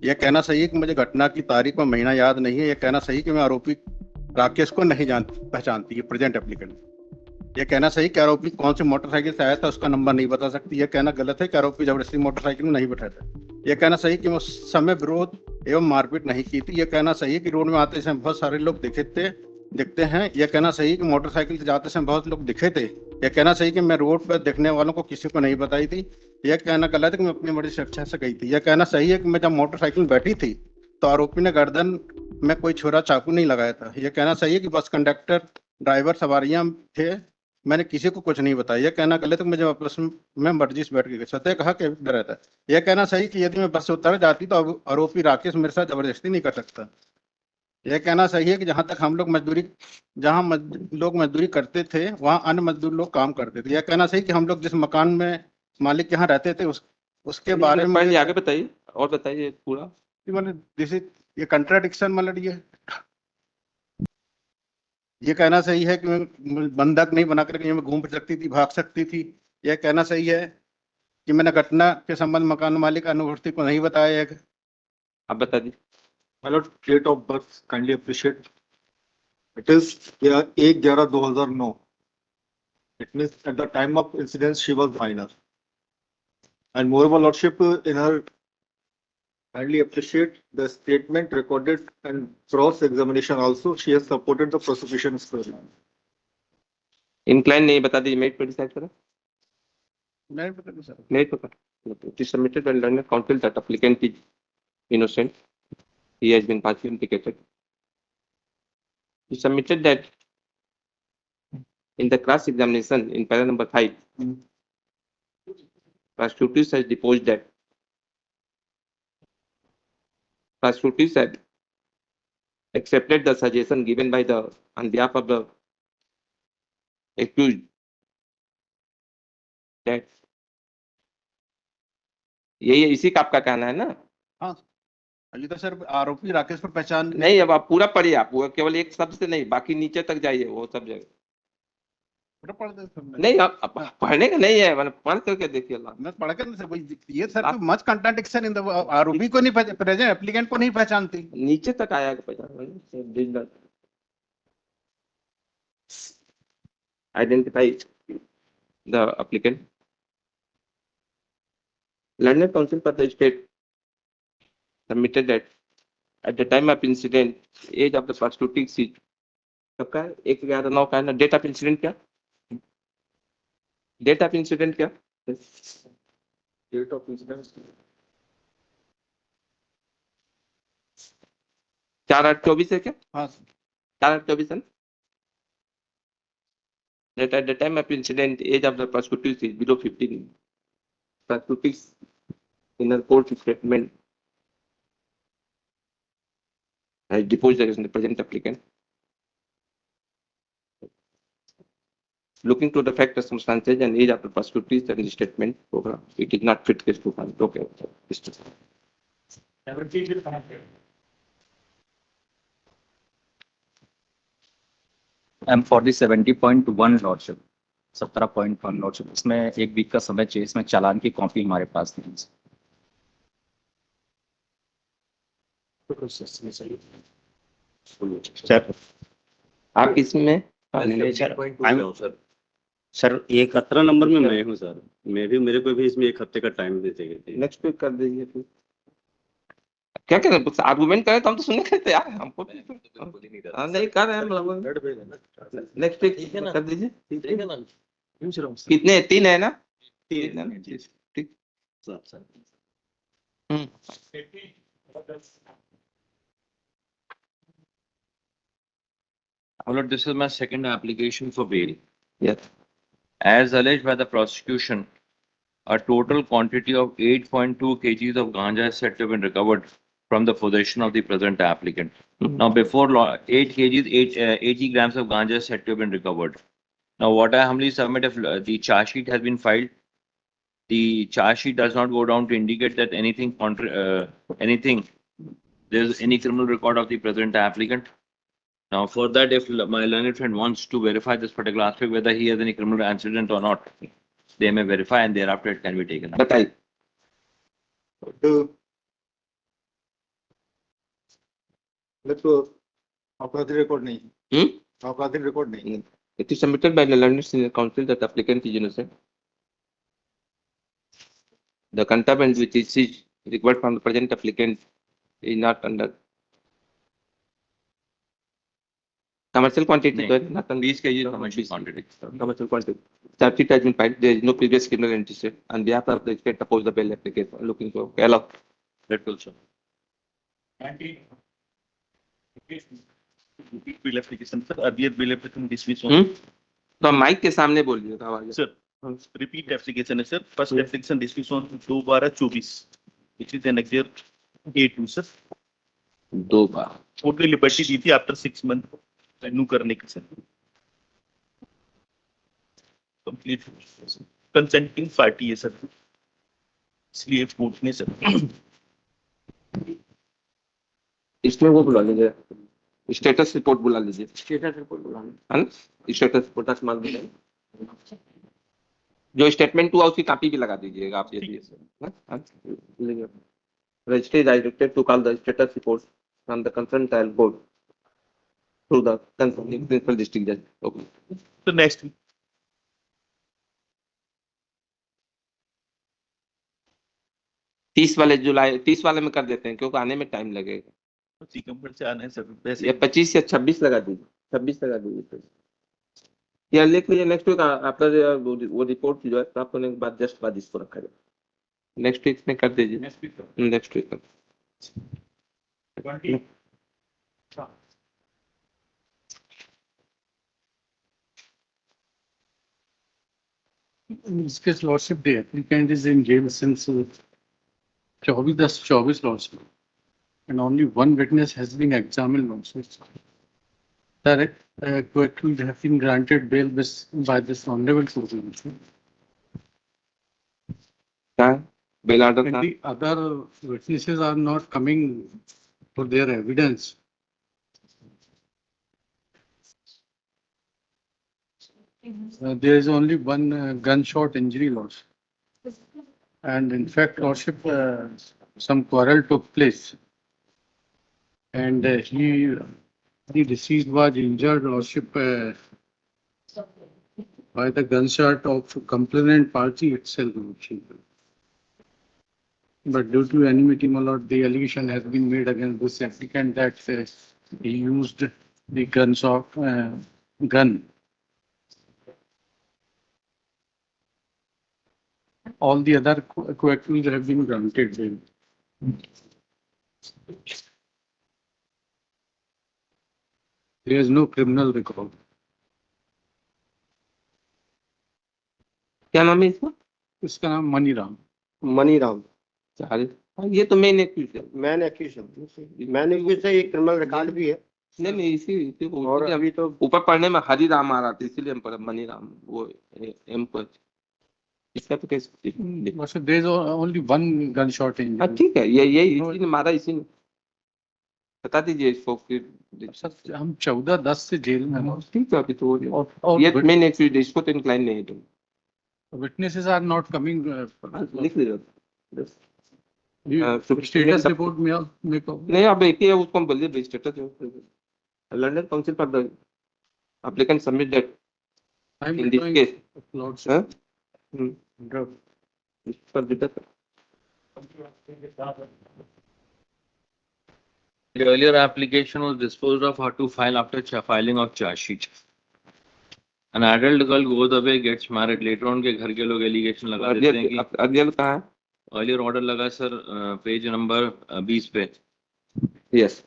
यह कहना सही है कि मुझे घटना की तारीख और महीना याद नहीं है। यह कहना सही है कि मैं आरोपी राकेश को नहीं पहचानती है प्रेजेंट एप्लीकेंट। यह कहना सही कि आरोपी कौन सी मोटरसाइकिल से आया था उसका नंबर नहीं बता सकती। यह कहना गलत है कि आरोपी जबरदस्ती मोटरसाइकिल में नहीं बैठा था। यह कहना सही कि मैं उस समय विरोध एवं मारपीट नहीं की थी। यह कहना सही है कि रोड में आते समय बहुत सारे लोग दिखते हैं। यह कहना सही है कि मोटरसाइकिल से जाते समय बहुत लोग दिखे थे। यह कहना सही कि मैं रोड पर दिखने वालों को किसी को नहीं बताई थी। यह कहना गलत है कि मैं अपनी मर्जी से अच्छा से गई थी। यह कहना सही है कि मैं जब मोटरसाइकिल में बैठी थी तो आरोपी ने गर्दन में कोई छुरा चाकू नहीं लगाया था। यह कहना सही है कि बस कंडक्टर ड्राइवर सवारियां थे, मैंने किसी को कुछ नहीं बताया। यह कहना गलत है कि मुझे बस में मर्जी से बैठ गई। सत्य कहा कि डर रहता है। यह कहना सही कि यदि मैं बस से उतर जाती तो आरोपी राकेश मेरे साथ जबरदस्ती नहीं कर सकता। यह कहना सही है कि जहां लोग मजदूरी करते थे वहां अन्य मजदूर लोग काम करते थे। यह कहना सही कि हम लोग जिस मकान में मालिक के यहाँ रहते थे उसके बारे में पहले आगे बताइए और बताइए पूरा। मतलब दिस इज ये कंट्राडिक्शन, मतलब ये कहना सही है कि मैं बंधक नहीं बना करके मैं घूम सकती थी, भाग सकती थी। यह कहना सही है कि मैंने घटना के संबंध मकान मालिक अनुवर्ती को नहीं बताया। आप बता दीजिए। My lord, date of birth kindly appreciate. It is 1/11/2009. It means at the time of incident she was minor. And moreover, lordship, in her kindly appreciate the statement recorded and cross examination also. She has supported the prosecution story. Incline नहीं बता दीजिए, merit पर decide करें। नहीं पता नहीं sir. Merit पर it is submitted by learned counsel that applicant is innocent. He has been partially implicated. He submitted that in the class examination in para number 5, prosecutor has deposed that prosecutor had accepted the suggestion given by the on behalf of the accused that यही इसी का आपका कहना है ना? हाँ अभी तो सर आरोपी राकेश पर पहचान नहीं, अब आप पूरा पढ़िए, आप केवल एक शब्द से नहीं, बाकी नीचे तक जाइए, वो सब जगह नहीं। आप पढ़ने का नहीं है, मतलब पढ़ करके देखिए। मैं पढ़ कर नहीं सर, ये sir much contradiction in the आरोपी को नहीं प्रेजेंट एप्लीकेंट को नहीं पहचानती। नीचे तक आया कि पहचान identify the applicant. Learned counsel for the state submitted that at the time of incident, age of the prosecuting seat सबका 1/11/9 का है ना। डेट ऑफ इंसिडेंट क्या? डेट ऑफ इंसिडेंट क्या? Date of incident. 4/8/24 है क्या? हाँ 4/8/24 है ना? That at the time of incident, age of the prosecuting is below 15. Prosecuting in a court statement has deposed against the present applicant. Looking to the fact, circumstances and age of the prosecuting and the statement program, it is not fit case to find. Okay. I'm for the 70.1 lordship, 17.1 lordship. इसमें एक week का समय चाहिए। इसमें चालान की copy हमारे पास नहीं है। सर आप इसमें सर 17 नंबर में मैं हूँ सर। मेरे को भी इसमें 1 हफ्ते का टाइम दे चाहिए। नेक्स्ट वीक कर दीजिए फिर। क्या कह रहे हैं? आर्गुमेंट करें तो हम तो सुनने के तैयार हैं। हमको नहीं कर रहे हैं। नेक्स्ट वीक कर दीजिए। कितने? 3 है ना? 3 है ना? ठीक sir. Lord, this is my second application for bail. Yes. As alleged by the prosecution, a total quantity of 8.2 kgs of ganja is said to have been recovered from the possession of the present applicant. Now, before law, 8 kgs, 80 grams of ganja is said to have been recovered. Now, what I humbly submit, if the charge sheet has been filed, the charge sheet does not go down to indicate that there's any criminal record of the present applicant. Now, for that, if my learned friend wants to verify this particular aspect, whether he has any criminal incident or not, they may verify and thereafter it can be taken up. बताइए। तो आपराधिक record नहीं, Hmm? आपराधिक record नहीं. It is submitted by the learned senior counsel that applicant is innocent. The content which is required from the present applicant is not under commercial quantity. No. Not under 20 kg commercial quantity. commercial quantity. Charge sheet has been filed. There is no previous criminal entity. On behalf of the state, oppose the bail application. Looking for allow. That also. Bill application sir, earlier bill application dismiss तो mic के सामने बोलिए आवाज. Sir, repeat application है sir. First application dismiss on 2/12/24 which is annexure A2 sir. 2 bar. Court ने liberty दी थी after 6 month renew करने की सर. कंप्लीट कंसेंटिंग पार्टी है सर, इसलिए कोर्ट ने सर इसमें वो बुला लीजिए, स्टेटस रिपोर्ट बुला लीजिए. स्टेटस रिपोर्ट बुला स्टेटस रिपोर्ट मान लीजिए. जो स्टेटमेंट हुआ उसकी कॉपी भी लगा दीजिएगा आप. ये registry is directed to call the status report from the concerned trial board to the concerned principal district judge. Okay. तो नेक्स्ट 30 वाले जुलाई 30 वाले में कर देते हैं क्योंकि आने में टाइम लगेगा. सिकंबर से आना है सर वैसे. या 25 या 26 लगा दीजिए. 26 लगा दीजिए. या लिख लीजिए नेक्स्ट वीक आफ्टर वो रिपोर्ट जो है प्राप्त होने के बाद जस्ट बाद इसको रखा जाए. नेक्स्ट वीक में कर दीजिए. Next week. In this case, lordship, the applicant is in jail since 24 lordship, and only one witness has been examined lordship. Sir, quickly have been granted bail by this honorable court. क्या bail order And था. the other witnesses are not coming for their evidence. There is only one gunshot injury loss. And in fact, lordship, some quarrel took place. And the deceased was injured, lordship, by the gunshot of complainant party itself. Lordship. But due to enmity, my lord, the allegation has been made against this applicant that he used the gun. All the other co-accused have been granted bail. There is no criminal record. क्या नाम है इसका. इसका नाम मनीराम. मनीराम. ये तो main accused है. एक क्रिमिनल रिकॉर्ड भी है. नहीं इसी और अभी तो ऊपर पढ़ने में हरी राम आ रहा था इसलिए हम पढ़े मनीराम. वो एम पर इसका तो case. So there is only one gunshot injury. ठीक है. ये इसी ने मारा. इसी ने बता दीजिए इसको फिर. सर हम 14-10 से जेल में हैं. ठीक है. अभी तो और ये मेन एक्यूज इसको तो इंक्लाइन नहीं है. witnesses are not coming. लिख लीजिए. Status report में आप मेरे को. नहीं अब एक ही है उसको हम बोलिए स्टेटस. लंदन काउंसिल पर the applicant submit that I'm in this doing case. lordship. पर detect. The earlier application was disposed of how to file after filing of charge sheet. An adult girl goes away, gets married. Later on के घर के लोग allegation लगा देते हैं कि earlier कहाँ है. earlier order लगा सर पेज नंबर 20 पे. यस.